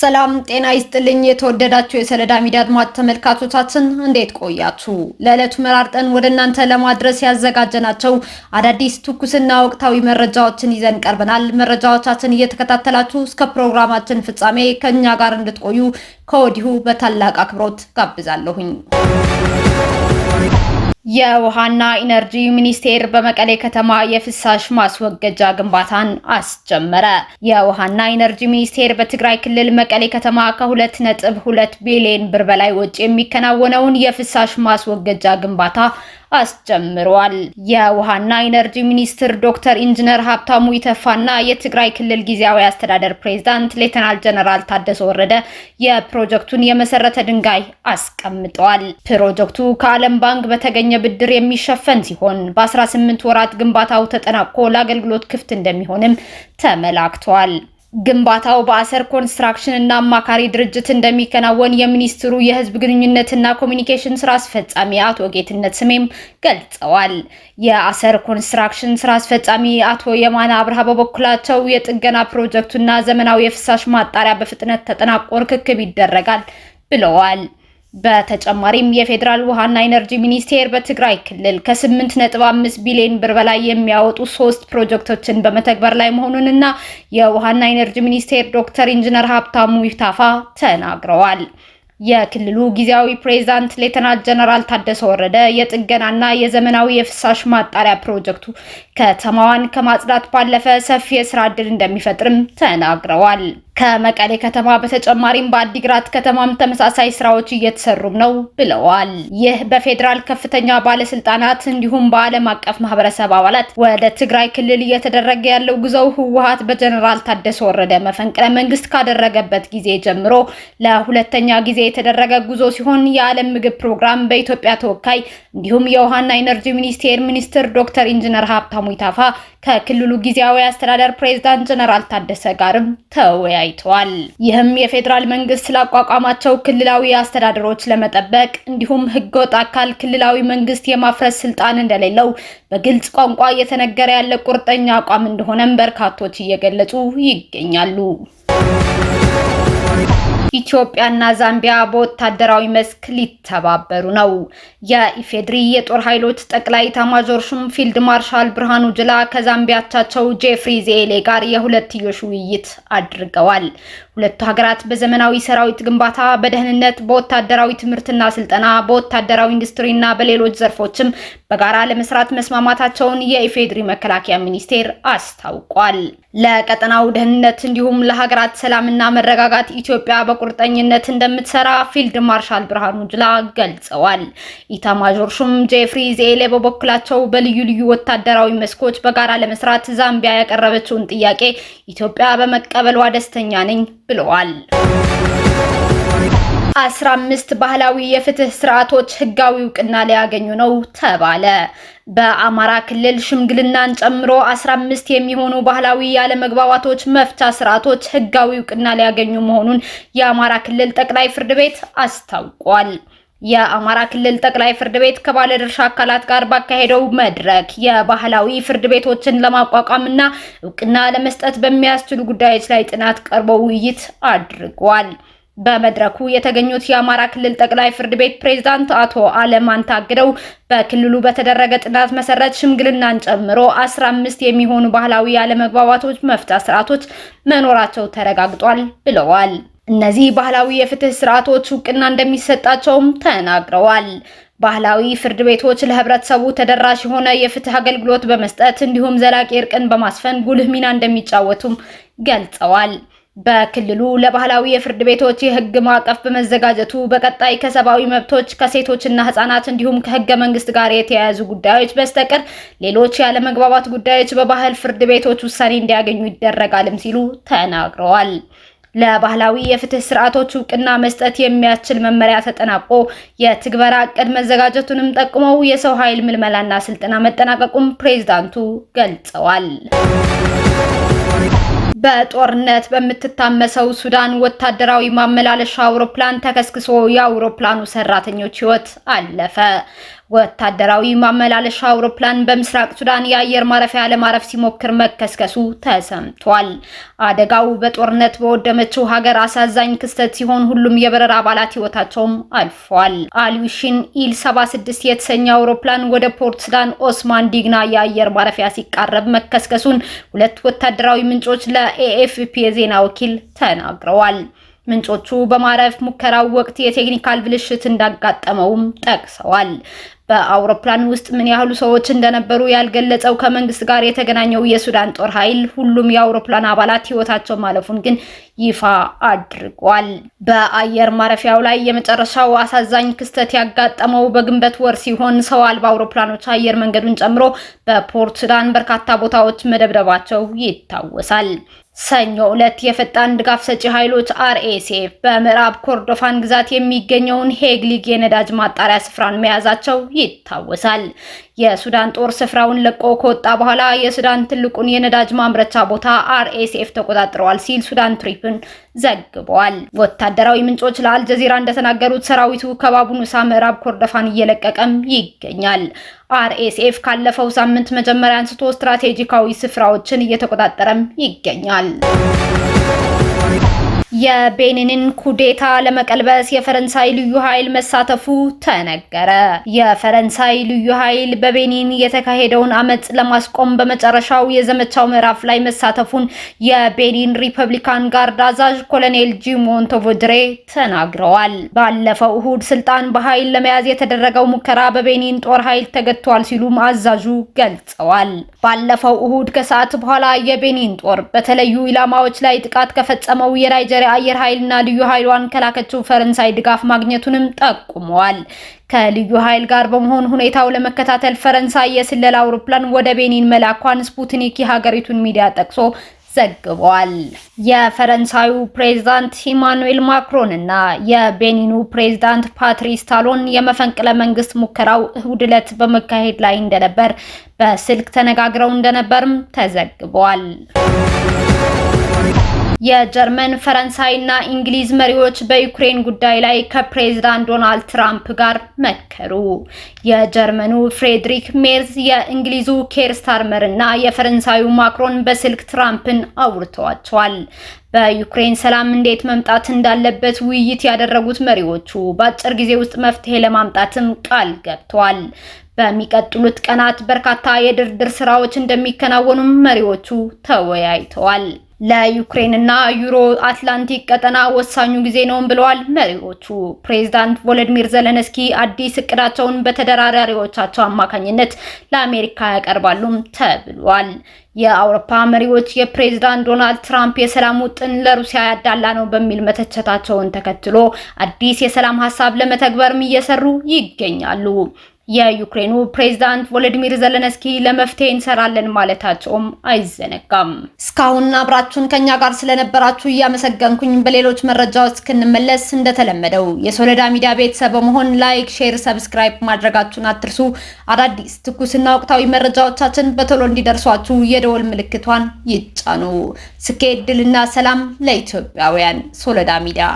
ሰላም ጤና ይስጥልኝ። የተወደዳችሁ የሰለዳ ሚዲያ አድማጭ ተመልካቾቻችን እንዴት ቆያችሁ? ለዕለቱ መራርጠን ወደ እናንተ ለማድረስ ያዘጋጀናቸው አዳዲስ ትኩስና ወቅታዊ መረጃዎችን ይዘን ቀርበናል። መረጃዎቻችን እየተከታተላችሁ እስከ ፕሮግራማችን ፍጻሜ ከኛ ጋር እንድትቆዩ ከወዲሁ በታላቅ አክብሮት ጋብዛለሁኝ። የውሃና ኢነርጂ ሚኒስቴር በመቀሌ ከተማ የፍሳሽ ማስወገጃ ግንባታን አስጀመረ። የውሃና ኢነርጂ ሚኒስቴር በትግራይ ክልል መቀሌ ከተማ ከ2.2 ቢሊዮን ብር በላይ ወጪ የሚከናወነውን የፍሳሽ ማስወገጃ ግንባታ አስጀምሯል። የውሃና ኢነርጂ ሚኒስትር ዶክተር ኢንጂነር ሀብታሙ ኢተፋና የትግራይ ክልል ጊዜያዊ አስተዳደር ፕሬዝዳንት ሌተናል ጀነራል ታደሰ ወረደ የፕሮጀክቱን የመሰረተ ድንጋይ አስቀምጠዋል። ፕሮጀክቱ ከዓለም ባንክ በተገኘ ብድር የሚሸፈን ሲሆን በ18 ወራት ግንባታው ተጠናቆ ለአገልግሎት ክፍት እንደሚሆንም ተመላክቷል። ግንባታው በአሰር ኮንስትራክሽን እና አማካሪ ድርጅት እንደሚከናወን የሚኒስትሩ የህዝብ ግንኙነትና ኮሚኒኬሽን ስራ አስፈጻሚ አቶ ጌትነት ስሜም ገልጸዋል። የአሰር ኮንስትራክሽን ስራ አስፈጻሚ አቶ የማነ አብርሃ በበኩላቸው የጥገና ፕሮጀክቱና ዘመናዊ የፍሳሽ ማጣሪያ በፍጥነት ተጠናቆ ርክክብ ይደረጋል ብለዋል። በተጨማሪም የፌዴራል ውሃና ኢነርጂ ሚኒስቴር በትግራይ ክልል ከ8.5 ቢሊዮን ብር በላይ የሚያወጡ 3 ፕሮጀክቶችን በመተግበር ላይ መሆኑንና የውሃና ኢነርጂ ሚኒስቴር ዶክተር ኢንጂነር ሀብታሙ ኢተፋ ተናግረዋል። የክልሉ ጊዜያዊ ፕሬዝዳንት ሌተናል ጀነራል ታደሰ ወረደ የጥገናና የዘመናዊ የፍሳሽ ማጣሪያ ፕሮጀክቱ ከተማዋን ከማጽዳት ባለፈ ሰፊ የስራ ዕድል እንደሚፈጥርም ተናግረዋል። ከመቀሌ ከተማ በተጨማሪም በአዲግራት ከተማም ተመሳሳይ ስራዎች እየተሰሩም ነው ብለዋል። ይህ በፌዴራል ከፍተኛ ባለስልጣናት እንዲሁም በዓለም አቀፍ ማህበረሰብ አባላት ወደ ትግራይ ክልል እየተደረገ ያለው ጉዞው ህወሓት በጀነራል ታደሰ ወረደ መፈንቅለ መንግስት ካደረገበት ጊዜ ጀምሮ ለሁለተኛ ጊዜ የተደረገ ጉዞ ሲሆን የዓለም ምግብ ፕሮግራም በኢትዮጵያ ተወካይ እንዲሁም የውሃና ኢነርጂ ሚኒስቴር ሚኒስትር ዶክተር ኢንጂነር ሀብታሙ ኢተፋ ከክልሉ ጊዜያዊ አስተዳደር ፕሬዝዳንት ጀነራል ታደሰ ጋርም ተወያይተዋል። ይህም የፌዴራል መንግስት ስላቋቋማቸው ክልላዊ አስተዳደሮች ለመጠበቅ እንዲሁም ህገወጥ አካል ክልላዊ መንግስት የማፍረስ ስልጣን እንደሌለው በግልጽ ቋንቋ እየተነገረ ያለ ቁርጠኛ አቋም እንደሆነም በርካቶች እየገለጹ ይገኛሉ። ኢትዮጵያና ዛምቢያ በወታደራዊ መስክ ሊተባበሩ ነው። የኢፌድሪ የጦር ኃይሎች ጠቅላይ ኤታማዦር ሹም ፊልድ ማርሻል ብርሃኑ ጁላ ከዛምቢያ አቻቸው ጄፍሪ ዜሌ ጋር የሁለትዮሽ ውይይት አድርገዋል። ሁለቱ ሀገራት በዘመናዊ ሰራዊት ግንባታ፣ በደህንነት፣ በወታደራዊ ትምህርትና ስልጠና፣ በወታደራዊ ኢንዱስትሪና በሌሎች ዘርፎችም በጋራ ለመስራት መስማማታቸውን የኢፌድሪ መከላከያ ሚኒስቴር አስታውቋል። ለቀጠናው ደህንነት እንዲሁም ለሀገራት ሰላምና መረጋጋት ኢትዮጵያ በቁርጠኝነት እንደምትሰራ ፊልድ ማርሻል ብርሃኑ ጁላ ገልጸዋል። ኢታማዦር ሹም ጄፍሪ ዜሌ በበኩላቸው በልዩ ልዩ ወታደራዊ መስኮች በጋራ ለመስራት ዛምቢያ ያቀረበችውን ጥያቄ ኢትዮጵያ በመቀበሏ ደስተኛ ነኝ ብለዋል። 15 ባህላዊ የፍትህ ስርዓቶች ህጋዊ እውቅና ሊያገኙ ነው ተባለ። በአማራ ክልል ሽምግልናን ጨምሮ 15 የሚሆኑ ባህላዊ ያለመግባባቶች መፍቻ ስርዓቶች ህጋዊ እውቅና ሊያገኙ መሆኑን የአማራ ክልል ጠቅላይ ፍርድ ቤት አስታውቋል። የአማራ ክልል ጠቅላይ ፍርድ ቤት ከባለድርሻ አካላት ጋር ባካሄደው መድረክ የባህላዊ ፍርድ ቤቶችን ለማቋቋምና እውቅና ለመስጠት በሚያስችሉ ጉዳዮች ላይ ጥናት ቀርቦ ውይይት አድርጓል። በመድረኩ የተገኙት የአማራ ክልል ጠቅላይ ፍርድ ቤት ፕሬዝዳንት አቶ አለማን ታግደው በክልሉ በተደረገ ጥናት መሰረት ሽምግልናን ጨምሮ 15 የሚሆኑ ባህላዊ ያለመግባባቶች መፍቻ ስርዓቶች መኖራቸው ተረጋግጧል ብለዋል። እነዚህ ባህላዊ የፍትህ ስርዓቶች እውቅና እንደሚሰጣቸውም ተናግረዋል። ባህላዊ ፍርድ ቤቶች ለህብረተሰቡ ተደራሽ የሆነ የፍትህ አገልግሎት በመስጠት እንዲሁም ዘላቂ እርቅን በማስፈን ጉልህ ሚና እንደሚጫወቱም ገልጸዋል። በክልሉ ለባህላዊ የፍርድ ቤቶች የህግ ማዕቀፍ በመዘጋጀቱ በቀጣይ ከሰብአዊ መብቶች ከሴቶችና ህጻናት እንዲሁም ከህገ መንግስት ጋር የተያያዙ ጉዳዮች በስተቀር ሌሎች ያለመግባባት ጉዳዮች በባህል ፍርድ ቤቶች ውሳኔ እንዲያገኙ ይደረጋልም ሲሉ ተናግረዋል። ለባህላዊ የፍትህ ስርዓቶች እውቅና መስጠት የሚያስችል መመሪያ ተጠናቆ የትግበራ እቅድ መዘጋጀቱንም ጠቁመው የሰው ኃይል ምልመላና ስልጠና መጠናቀቁም ፕሬዝዳንቱ ገልጸዋል። በጦርነት በምትታመሰው ሱዳን ወታደራዊ ማመላለሻ አውሮፕላን ተከስክሶ የአውሮፕላኑ ሰራተኞች ህይወት አለፈ። ወታደራዊ ማመላለሻ አውሮፕላን በምስራቅ ሱዳን የአየር ማረፊያ ለማረፍ ሲሞክር መከስከሱ ተሰምቷል። አደጋው በጦርነት በወደመችው ሀገር አሳዛኝ ክስተት ሲሆን ሁሉም የበረራ አባላት ህይወታቸውም አልፏል። አልዊሽን ኢል 76 የተሰኘ አውሮፕላን ወደ ፖርት ሱዳን ኦስማን ዲግና የአየር ማረፊያ ሲቃረብ መከስከሱን ሁለት ወታደራዊ ምንጮች ለኤኤፍፒ የዜና ወኪል ተናግረዋል። ምንጮቹ በማረፍ ሙከራው ወቅት የቴክኒካል ብልሽት እንዳጋጠመውም ጠቅሰዋል። በአውሮፕላን ውስጥ ምን ያህሉ ሰዎች እንደነበሩ ያልገለጸው ከመንግስት ጋር የተገናኘው የሱዳን ጦር ኃይል ሁሉም የአውሮፕላን አባላት ህይወታቸው ማለፉን ግን ይፋ አድርጓል። በአየር ማረፊያው ላይ የመጨረሻው አሳዛኝ ክስተት ያጋጠመው በግንቦት ወር ሲሆን ሰው አልባ አውሮፕላኖች አየር መንገዱን ጨምሮ በፖርት ሱዳን በርካታ ቦታዎች መደብደባቸው ይታወሳል። ሰኞ ዕለት የፈጣን ድጋፍ ሰጪ ኃይሎች አርኤስኤፍ በምዕራብ ኮርዶፋን ግዛት የሚገኘውን ሄግሊግ የነዳጅ ማጣሪያ ስፍራን መያዛቸው ይታወሳል። የሱዳን ጦር ስፍራውን ለቆ ከወጣ በኋላ የሱዳን ትልቁን የነዳጅ ማምረቻ ቦታ አርኤስኤፍ ተቆጣጥረዋል ሲል ሱዳን ትሪቡን ዘግቧል። ወታደራዊ ምንጮች ለአልጀዚራ እንደተናገሩት ሰራዊቱ ከባቡኑሳ ምዕራብ ኮርዶፋን እየለቀቀም ይገኛል። አርኤስኤፍ ካለፈው ሳምንት መጀመሪያ አንስቶ ስትራቴጂካዊ ስፍራዎችን እየተቆጣጠረም ይገኛል። የቤኒንን ኩዴታ ለመቀልበስ የፈረንሳይ ልዩ ኃይል መሳተፉ ተነገረ። የፈረንሳይ ልዩ ኃይል በቤኒን የተካሄደውን አመጽ ለማስቆም በመጨረሻው የዘመቻው ምዕራፍ ላይ መሳተፉን የቤኒን ሪፐብሊካን ጋርድ አዛዥ ኮሎኔል ጂሞን ቶቮድሬ ተናግረዋል። ባለፈው እሁድ ስልጣን በኃይል ለመያዝ የተደረገው ሙከራ በቤኒን ጦር ኃይል ተገቷል ሲሉም አዛዡ ገልጸዋል። ባለፈው እሁድ ከሰዓት በኋላ የቤኒን ጦር በተለዩ ኢላማዎች ላይ ጥቃት ከፈጸመው የናይጀሪያ አየር ኃይልና ልዩ ኃይሏን ከላከችው ፈረንሳይ ድጋፍ ማግኘቱንም ጠቁመዋል። ከልዩ ኃይል ጋር በመሆን ሁኔታው ለመከታተል ፈረንሳይ የስለላ አውሮፕላን ወደ ቤኒን መላኳን ስፑትኒክ የሀገሪቱን ሚዲያ ጠቅሶ ዘግቧል። የፈረንሳዩ ፕሬዝዳንት ኢማኑኤል ማክሮን እና የቤኒኑ ፕሬዝዳንት ፓትሪስ ታሎን የመፈንቅለ መንግስት ሙከራው እሁድ ዕለት በመካሄድ ላይ እንደነበር በስልክ ተነጋግረው እንደነበርም ተዘግቧል። የጀርመን ፈረንሳይና እንግሊዝ መሪዎች በዩክሬን ጉዳይ ላይ ከፕሬዝዳንት ዶናልድ ትራምፕ ጋር መከሩ። የጀርመኑ ፍሬድሪክ ሜርዝ፣ የእንግሊዙ ኬር ስታርመር እና የፈረንሳዩ ማክሮን በስልክ ትራምፕን አውርተዋቸዋል። በዩክሬን ሰላም እንዴት መምጣት እንዳለበት ውይይት ያደረጉት መሪዎቹ በአጭር ጊዜ ውስጥ መፍትሄ ለማምጣትም ቃል ገብተዋል። በሚቀጥሉት ቀናት በርካታ የድርድር ስራዎች እንደሚከናወኑም መሪዎቹ ተወያይተዋል። ለዩክሬንና ዩሮ አትላንቲክ ቀጠና ወሳኙ ጊዜ ነው ብለዋል መሪዎቹ። ፕሬዝዳንት ቮሎዲሚር ዘለንስኪ አዲስ እቅዳቸውን በተደራዳሪዎቻቸው አማካኝነት ለአሜሪካ ያቀርባሉም ተብሏል። የአውሮፓ መሪዎች የፕሬዝዳንት ዶናልድ ትራምፕ የሰላም ውጥን ለሩሲያ ያዳላ ነው በሚል መተቸታቸውን ተከትሎ አዲስ የሰላም ሀሳብ ለመተግበርም እየሰሩ ይገኛሉ። የዩክሬኑ ፕሬዝዳንት ቮሎዲሚር ዘለንስኪ ለመፍትሄ እንሰራለን ማለታቸውም አይዘነጋም። እስካሁን አብራችሁን ከኛ ጋር ስለነበራችሁ እያመሰገንኩኝ በሌሎች መረጃዎች እስክንመለስ እንደተለመደው የሶለዳ ሚዲያ ቤተሰብ በመሆን ላይክ፣ ሼር፣ ሰብስክራይብ ማድረጋችሁን አትርሱ። አዳዲስ ትኩስና ወቅታዊ መረጃዎቻችን በቶሎ እንዲደርሷችሁ የደወል ምልክቷን ይጫኑ። ስኬት፣ ድልና ሰላም ለኢትዮጵያውያን። ሶለዳ ሚዲያ